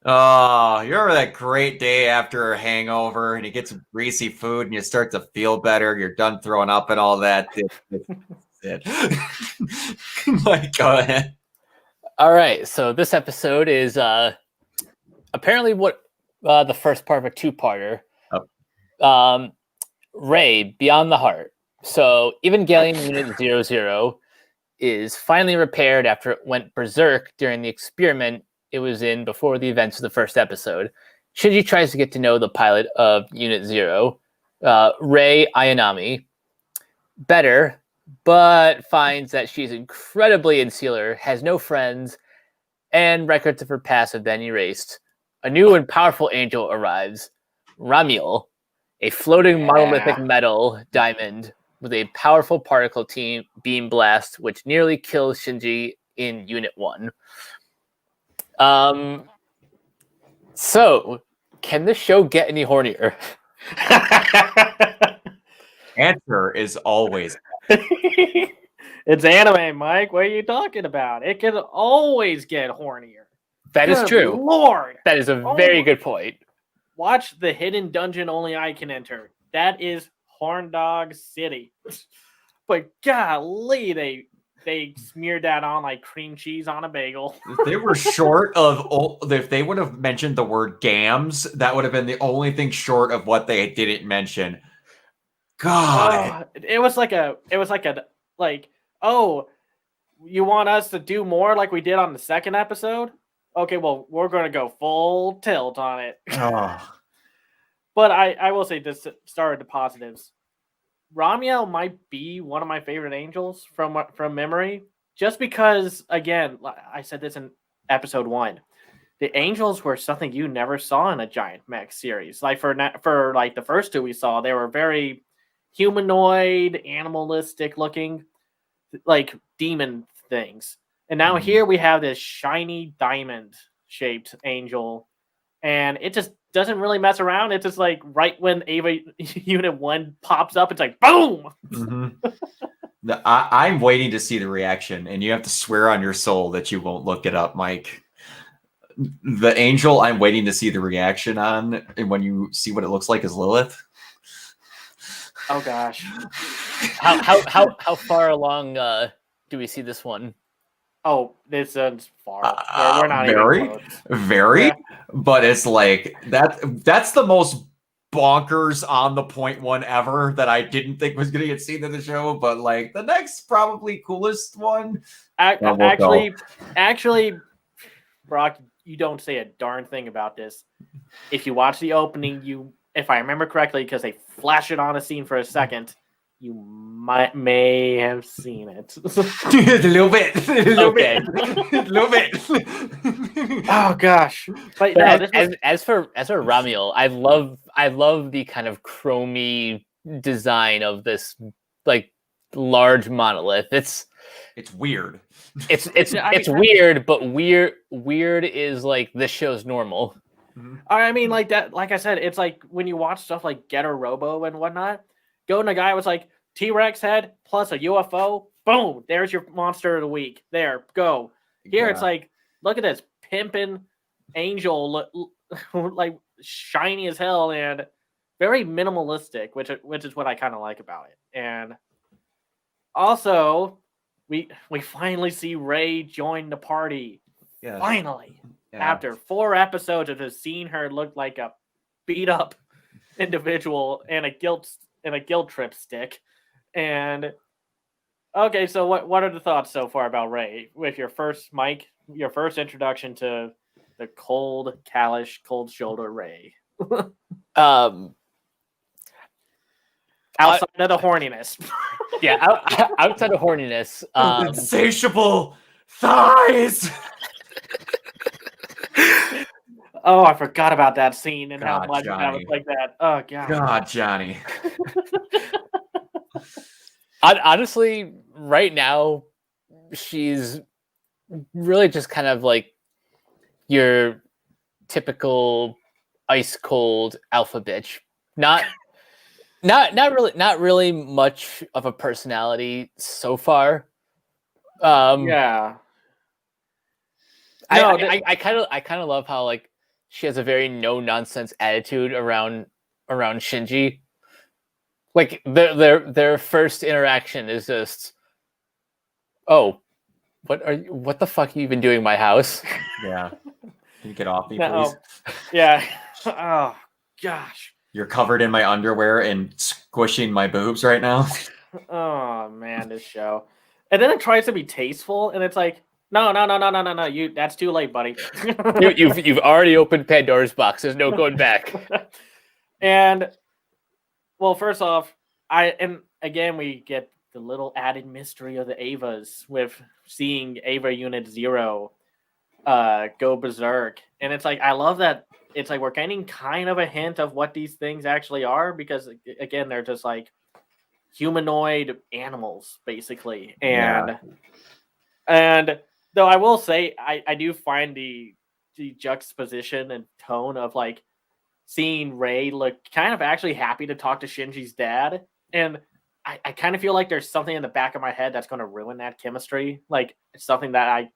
Oh, you remember that great day after a hangover and you get some greasy food and you start to feel better, you're done throwing up and all that. That's it. Mike, go ahead. All right, so this episode is apparently what the first part of a two-parter. Ray, Beyond the Heart. So Evangelion Unit 00 is finally repaired after it went berserk during the experiment it was in before the events of the first episode. Shinji tries to get to know the pilot of Unit 0, Rei Ayanami, better, but finds that she's incredibly insular, has no friends, and records of her past have been erased. A new and powerful angel arrives, Ramiel, a floating monolithic metal diamond with a powerful particle beam blast, which nearly kills Shinji in Unit 1. So, can this show get any hornier? Answer is always. It's anime, Mike. What are you talking about? It can always get hornier. That is true. Lord. That is a very good point. Watch the hidden dungeon only I can enter. That is Horn Dog City. But golly, they smeared that on like cream cheese on a bagel. If they were short of, if they would have mentioned the word gams, that would have been the only thing short of what they didn't mention. God, it was like, oh, you want us to do more like we did on the second episode? Okay, well, we're going to go full tilt on it. But I will say this started the positives. Ramiel might be one of my favorite angels from memory, just because, again, I said this in episode 1. The angels were something you never saw in a giant mech series. Like for like the first two we saw, they were very humanoid, animalistic looking, like demon things. And now here we have this shiny diamond shaped angel, and it just doesn't really mess around. It's just like right when Ava Unit 1 pops up, it's like boom. I'm waiting to see the reaction, and you have to swear on your soul that you won't look it up, Mike. The angel I'm waiting to see the reaction on, and when you see what it looks like, is Lilith. Oh gosh. How far along do we see this one? Oh, this is far. We're not very, yeah. But it's like that's the most bonkers on the point one ever that I didn't think was going to get seen in the show. But like the next probably coolest one. Actually, Brock, you don't say a darn thing about this. If you watch the opening, if I remember correctly, because they flash it on a scene for a second, you may have seen it. a little bit. Oh gosh! But as for Ramiel, I love the kind of chromy design of this like large monolith. It's weird. It's weird, but weird is like this show's normal. I mean, like that. Like I said, it's like when you watch stuff like Getter Robo and whatnot. Go and the guy was like T-Rex head plus a UFO. Boom! There's your monster of the week. There, go. Here it's like, look at this pimping angel, like shiny as hell and very minimalistic, which is what I kind of like about it. And also, we finally see Rei join the party. Yeah. Finally, after 4 episodes of just seeing her look like a beat up individual and a guilt trip stick. And okay, so what are the thoughts so far about Rei with your first introduction to the cold, callous, cold shoulder Rei? Outside of the horniness. Outside of horniness. Insatiable thighs. Oh, I forgot about that scene and how much I was like that. Oh god. God, Johnny. Honestly, right now, she's really just kind of like your typical ice cold alpha bitch. Not really much of a personality so far. Yeah. I kind of love how like she has a very no nonsense attitude around Shinji. Like their first interaction is just, oh, what the fuck are you even doing in my house? Yeah. Can you get off me, No. please? Yeah. Oh gosh. You're covered in my underwear and squishing my boobs right now. Oh man, this show. And then it tries to be tasteful, and it's like, no. That's too late, buddy. You've already opened Pandora's box. There's no going back. And well, first off, and again we get the little added mystery of the Avas with seeing Ava Unit 0 go berserk. And it's like, I love that it's like we're getting kind of a hint of what these things actually are, because again, they're just like humanoid animals basically. And though I will say I do find the juxtaposition and tone of like seeing Rei look kind of actually happy to talk to Shinji's dad, and I kind of feel like there's something in the back of my head that's going to ruin that chemistry. Like it's something that I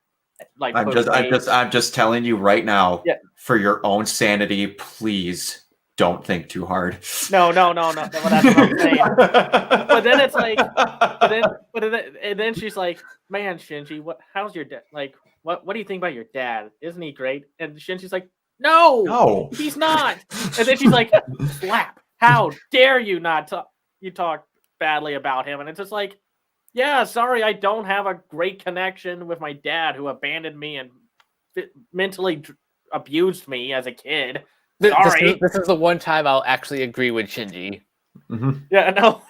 like. I'm just telling you right now, Yeah. for your own sanity, please don't think too hard. No. Well, that's what I'm saying. But then it's like, and then she's like, "Man, Shinji, how's your dad? Like, what do you think about your dad? Isn't he great?" And Shinji's like, "No, he's not." And then she's like, "Slap! How dare you not talk? You talk badly about him." And it's just like, yeah, sorry, I don't have a great connection with my dad who abandoned me and mentally abused me as a kid. Sorry. This is the one time I'll actually agree with Shinji. Mm-hmm. Yeah, no.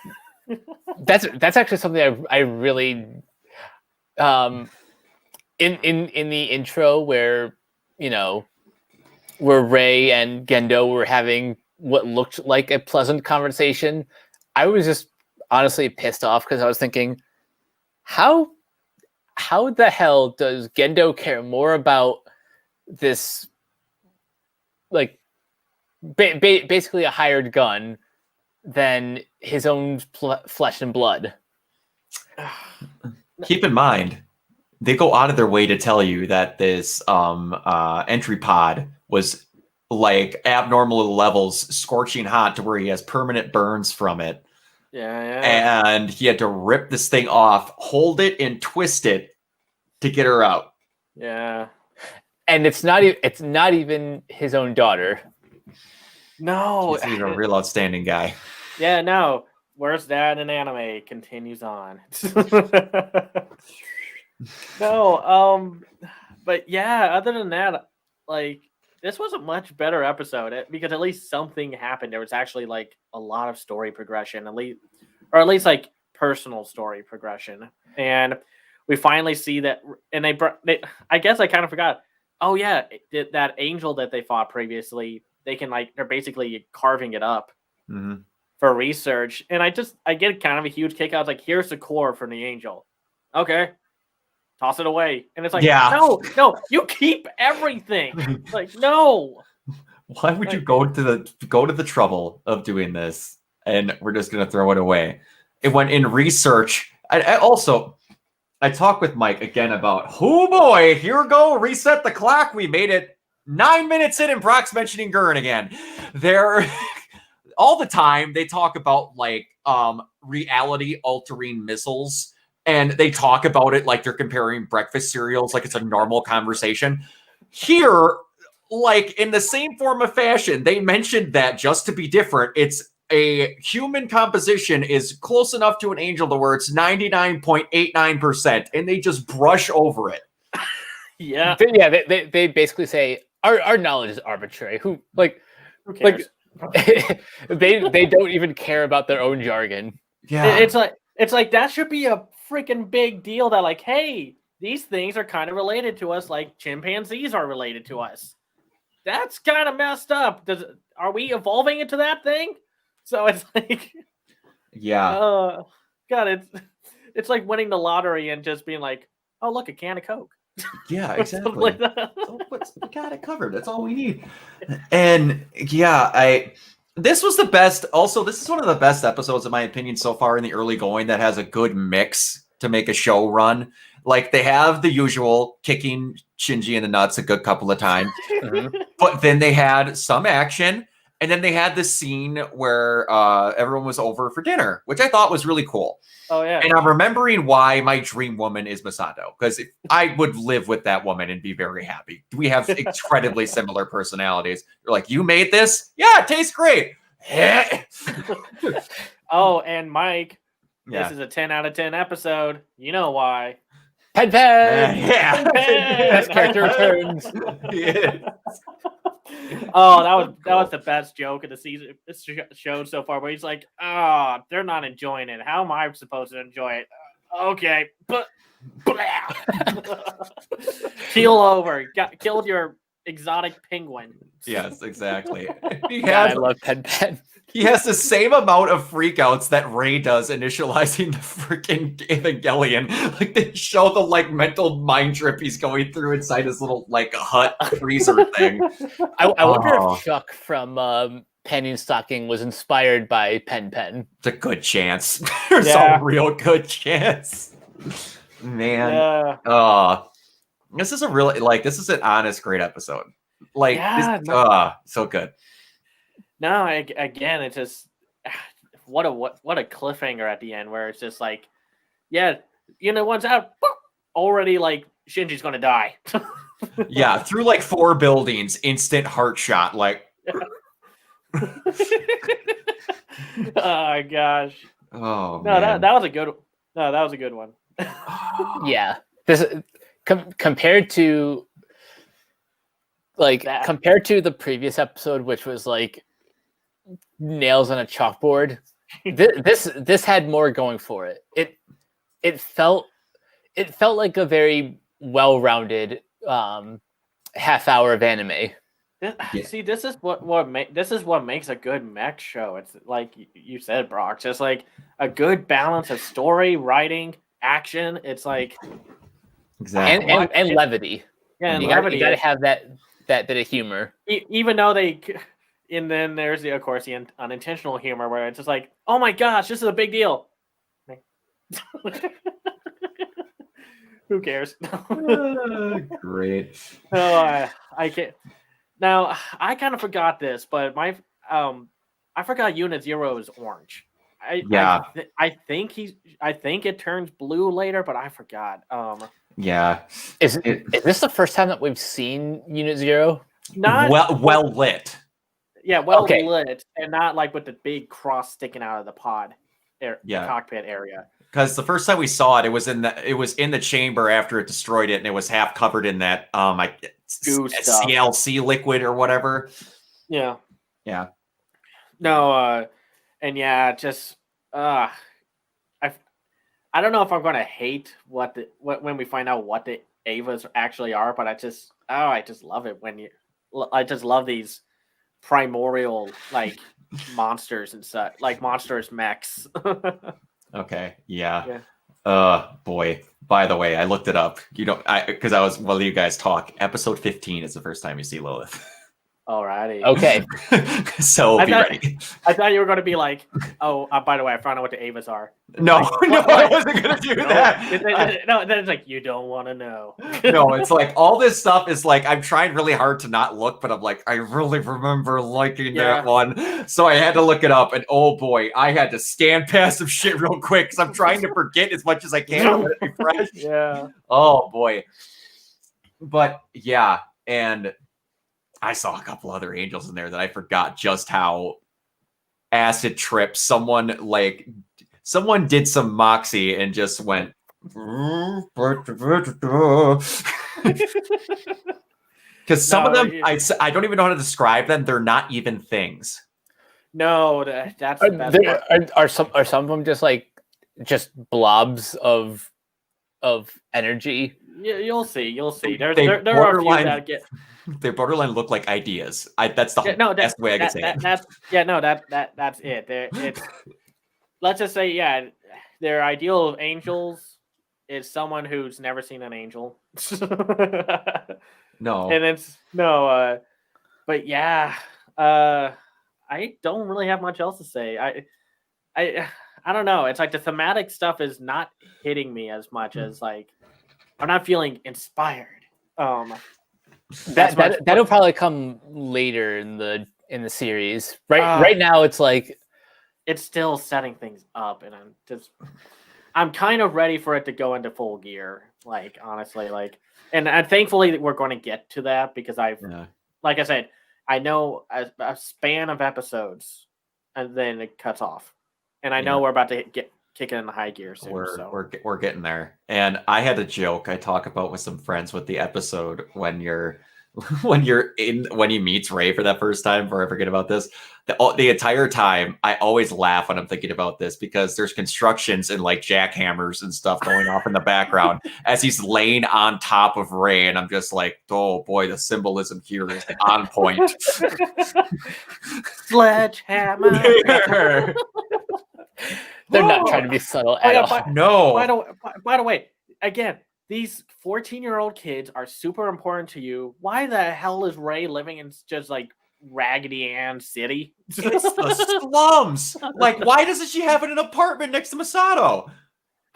That's actually something I really in the intro where where Rei and Gendo were having what looked like a pleasant conversation. I was just honestly pissed off because I was thinking, how the hell does Gendo care more about this, like basically a hired gun, than his own flesh and blood? Keep in mind, they go out of their way to tell you that this entry pod was like abnormal levels, scorching hot to where he has permanent burns from it. Yeah. And he had to rip this thing off, hold it, and twist it to get her out. Yeah. And it's not even his own daughter. No. He's a real outstanding guy. Yeah, no. Worst dad in anime continues on. No, but yeah, other than that, like, this was a much better episode because at least something happened. There was actually like a lot of story progression, at least like personal story progression. And we finally see that, and they I guess I kind of forgot. Oh yeah, that angel that they fought previously, they're basically carving it up for research. And I get kind of a huge kick out. It's like, here's the core from the angel. Okay. Toss it away. And it's like, no, you keep everything. Like, no. Why would you go to the trouble of doing this and we're just gonna throw it away? It went in research. I talked with Mike again about, oh boy, here we go, reset the clock. We made it 9 minutes in and Brock's mentioning Gurren again. They're all the time they talk about like reality altering missiles. And they talk about it like they're comparing breakfast cereals, like it's a normal conversation. Here, like in the same form of fashion, they mentioned that just to be different, it's a human composition is close enough to an angel to where it's 99.89%, and they just brush over it. Yeah. They basically say our knowledge is arbitrary. Who cares? Like they don't even care about their own jargon. Yeah. It's like that should be a freaking big deal that like, hey, these things are kind of related to us, like chimpanzees are related to us. That's kind of messed up. Are we evolving into that thing? So it's like, yeah. God, it's like winning the lottery and just being like, oh look, a can of Coke. Yeah, exactly. Like that. We got it covered. That's all we need. And yeah, this was the best. Also, this is one of the best episodes, in my opinion, so far in the early going that has a good mix to make a show run. Like, they have the usual kicking Shinji in the nuts a good couple of times. But then they had some action, and then they had this scene where everyone was over for dinner, which I thought was really cool. Oh yeah. And I'm remembering why my dream woman is Masato, because I would live with that woman and be very happy. We have incredibly similar personalities. You're like, you made this? Yeah, it tastes great. Oh, and Mike, Yeah. this is a 10 out of 10 episode. You know why? Pen Pen! Yeah. Best character returns. Yeah. Oh, that was the best joke of the season show so far. Where he's like, "Oh, they're not enjoying it. How am I supposed to enjoy it?" Okay, but keel over. Killed your exotic penguin. Yes, exactly. I love Pen Pen. He has the same amount of freakouts that Ray does initializing the freaking Evangelion. Like they show the like mental mind trip he's going through inside his little like hut freezer thing. I wonder if Chuck from Penny and Stocking was inspired by Pen Pen. It's a good chance. There's a real good chance. Man. Yeah. This is a really this is an honest great episode. Like so good. No, again, it's just what a cliffhanger at the end where it's just like, yeah, one's out, already like Shinji's gonna die. Yeah, through like 4 buildings, instant heart shot. Like, oh gosh. Oh no, man. that was a good. No, that was a good one. Yeah, this compared to the previous episode, which was like nails on a chalkboard. This had more going for it. It felt like a very well-rounded half hour of anime. See, this is what makes a good mech show. It's like you said, Brock, just like a good balance of story, writing, action. It's like exactly and levity. Yeah, and you levity. You gotta have that bit of humor. Even though and then there's of course the unintentional humor where it's just like, oh my gosh, this is a big deal. Who cares? Great. I can't. Now I kind of forgot this, but I forgot Unit 0 is orange. I think it turns blue later, but I forgot. Yeah. Is this the first time that we've seen Unit 0? Not well lit. Yeah, lit, and not like with the big cross sticking out of the pod, cockpit area. Because the first time we saw it, it was in the chamber after it destroyed it, and it was half covered in that CLC liquid or whatever. Yeah. Yeah. No, and yeah, just I don't know if I'm gonna hate when we find out what the Avas actually are, but I just love it I just love these primordial like monsters and such, like monstrous mechs. Okay. Yeah. Boy. By the way, I looked it up. Because I was while you guys talk. Episode 15 is the first time you see Lilith. Alrighty. Okay. So be ready. I thought you were going to be like, oh, by the way, I found out what the Avas are. No, like, I wasn't going to do that. No, then it's like, you don't want to know. No, it's like all this stuff is like, I'm trying really hard to not look, but I'm like, I really remember liking that one. So I had to look it up, and oh boy, I had to scan past some shit real quick because I'm trying to forget as much as I can. Let it be fresh. Yeah. Oh boy. But yeah, and I saw a couple other angels in there that I forgot just how acid trip someone did some moxie and just went because some of them I don't even know how to describe them. They're not even things. No, that's the best part. Are some of them just blobs of energy? Yeah, you'll see. There are a few that get. They borderline look like ideas. That's the best way I can say it. That's it. Let's just say, their ideal of angels is someone who's never seen an angel. No. And but yeah, I don't really have much else to say. I don't know. It's like the thematic stuff is not hitting me as much as like I'm not feeling inspired. That'll probably come later in the series. Right now, it's like it's still setting things up, and I'm kind of ready for it to go into full gear. Like honestly, and thankfully we're going to get to that because like I said, I know a span of episodes, and then it cuts off, and I know we're about to kick it in the high gear soon. We're getting there. And I had a joke I talk about with some friends with the episode when he meets Ray for that first time, before I forget about this. The entire time I always laugh when I'm thinking about this because there's constructions and like jackhammers and stuff going off in the background as he's laying on top of Ray, and I'm just like, oh boy, the symbolism here is on point. Sledgehammer. They're not trying to be subtle at all. No. By the way, again, these 14-year-old kids are super important to you. Why the hell is Ray living in just like Raggedy Ann City? It's the slums. Like, why doesn't she have an apartment next to Masato?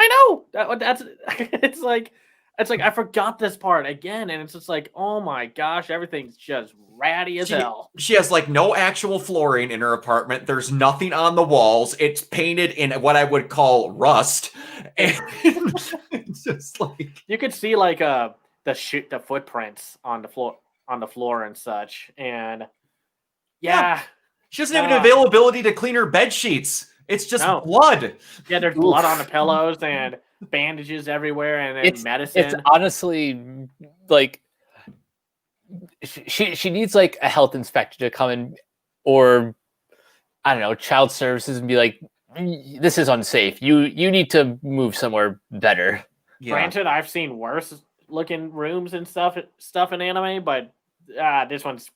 I know that's it's like I forgot this part again, and it's just like, oh my gosh, everything's just ratty as hell. She has like no actual flooring in her apartment. There's nothing on the walls. It's painted in what I would call rust, and it's just like you could see like the footprints on the floor and such, and yeah. She doesn't have any availability to clean her bed sheets. It's just blood. Yeah, there's blood on the pillows and bandages everywhere, and medicine. It's honestly like she needs like a health inspector to come in, or I don't know, child services, and be like, this is unsafe. You need to move somewhere better. Yeah. Granted, I've seen worse looking rooms and stuff in anime, but this one's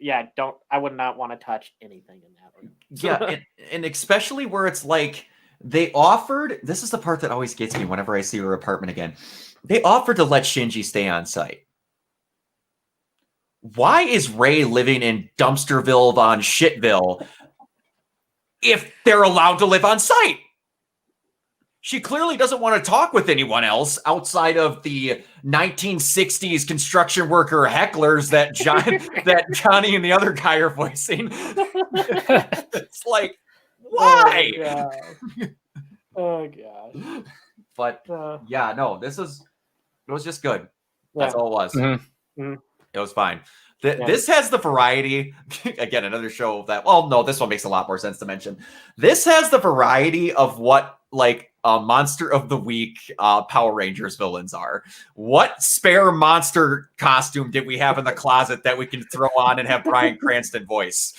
I would not want to touch anything in that room. Yeah, and especially where it's like they offered. This is the part that always gets me whenever I see her apartment again. They offered to let Shinji stay on site. Why is Ray living in Dumpsterville on Shitville if they're allowed to live on site? She clearly doesn't want to talk with anyone else outside of the 1960s construction worker hecklers that Johnny and the other guy are voicing. It's like, why? Oh gosh. But it was just good. That's all it was. Mm-hmm. It was fine. This has the variety. Again, another show that. Well, no, this one makes a lot more sense to mention. This has the variety of what like Monster of the Week Power Rangers villains are. What spare monster costume did we have in the closet that we can throw on and have Bryan Cranston voice?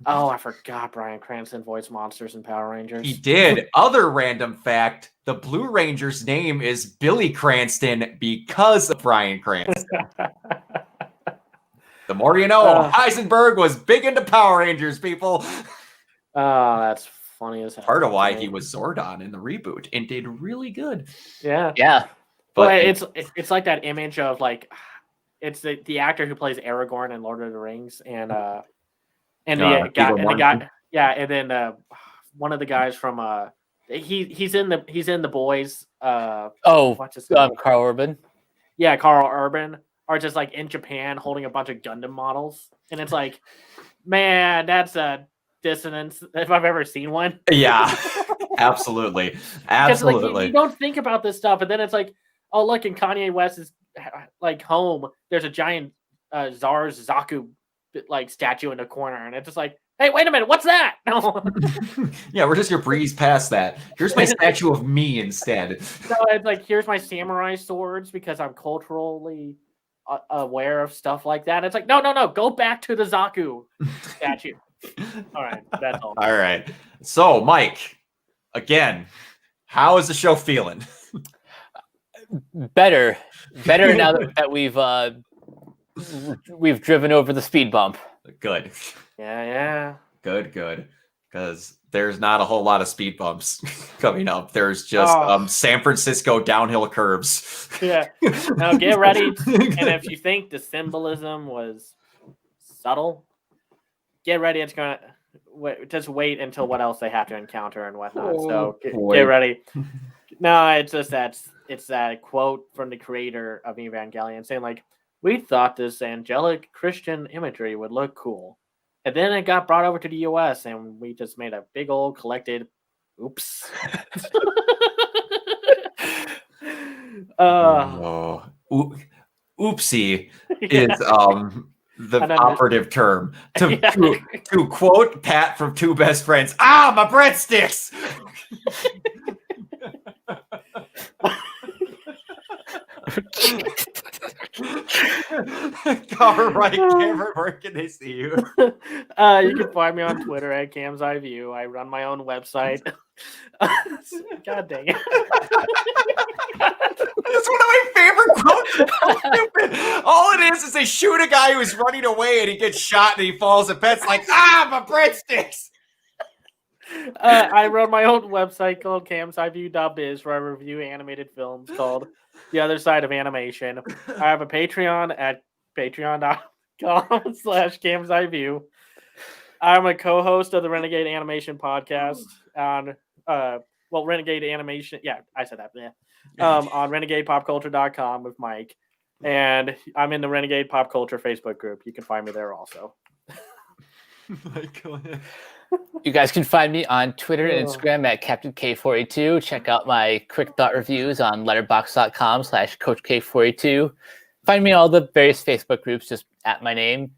Oh, I forgot Bryan Cranston voiced monsters in Power Rangers. He did. Other random fact, the Blue Ranger's name is Billy Cranston because of Bryan Cranston. The more you know, Heisenberg was big into Power Rangers, people. Oh, that's funny as hell. Part of why he was Zordon in the reboot and did really good. Yeah. But it's like that image of like, it's the actor who plays Aragorn in Lord of the Rings, and the guy, and then one of the guys from he's in the Boys. What's his name? Carl Urban. Yeah, Carl Urban are just like in Japan holding a bunch of Gundam models, and it's like, man, that's a dissonance if I've ever seen one. Yeah, absolutely. Like, you don't think about this stuff, and then it's like, oh look, in Kanye West's like home, there's a giant Zars Zaku like statue in the corner, and it's just like, hey, wait a minute, what's that? No. Yeah, we're just gonna breeze past that. Here's my statue of me instead. So it's like, here's my samurai swords because I'm culturally aware of stuff like that. It's like, no, go back to the Zaku statue. All right, that's all. All right. So, Mike, again, how is the show feeling? Better now that we've driven over the speed bump. Good. Yeah. Good. Because there's not a whole lot of speed bumps coming up. There's just San Francisco downhill curves. Yeah. Now get ready. And if you think the symbolism was subtle, get ready. It's going to just wait until what else they have to encounter and whatnot. So get ready. No, it's just it's that quote from the creator of Evangelion saying like, "We thought this angelic Christian imagery would look cool, and then it got brought over to the U.S. and we just made a big old collected, oops." Oh, oopsie Yeah. is the And then operative term to, Yeah. to quote Pat from Two Best Friends. Ah, my breadsticks. All right, Cameron, where can they see you? You can find me on Twitter at Cam's Eye View. I run my own website. God dang it. That's one of my favorite quotes. It's so stupid. All it is they shoot a guy who's running away and he gets shot and he falls and Pat's like, ah, my breadsticks. I run my own website called camsiview.biz where I review animated films called The Other Side of Animation. I have a Patreon at patreon.com/camsiview. I'm a co-host of the Renegade Animation podcast on Renegade Animation. Yeah, I said that. Yeah. On renegadepopculture.com with Mike. And I'm in the Renegade Pop Culture Facebook group. You can find me there also. You guys can find me on Twitter and Instagram at Captain K482. Check out my quick thought reviews on letterboxd.com/CoachK482. Find me in all the various Facebook groups just at my name.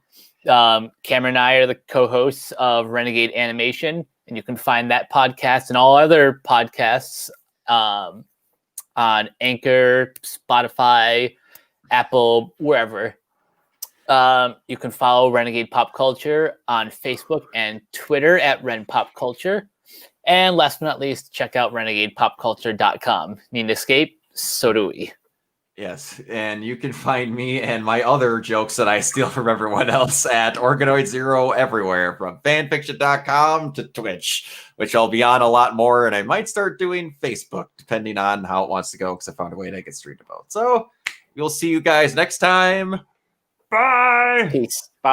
Cameron and I are the co-hosts of Renegade Animation, and you can find that podcast and all other podcasts on Anchor, Spotify, Apple, wherever. You can follow Renegade Pop Culture on Facebook and Twitter at Ren Pop Culture. And last but not least, check out renegadepopculture.com. Need an escape? So do we. Yes, and you can find me and my other jokes that I steal from everyone else at Organoid Zero everywhere, from fanfiction.com to Twitch, which I'll be on a lot more, and I might start doing Facebook, depending on how it wants to go, because I found a way to get streamed about. So we'll see you guys next time. Bye! Peace. Bye.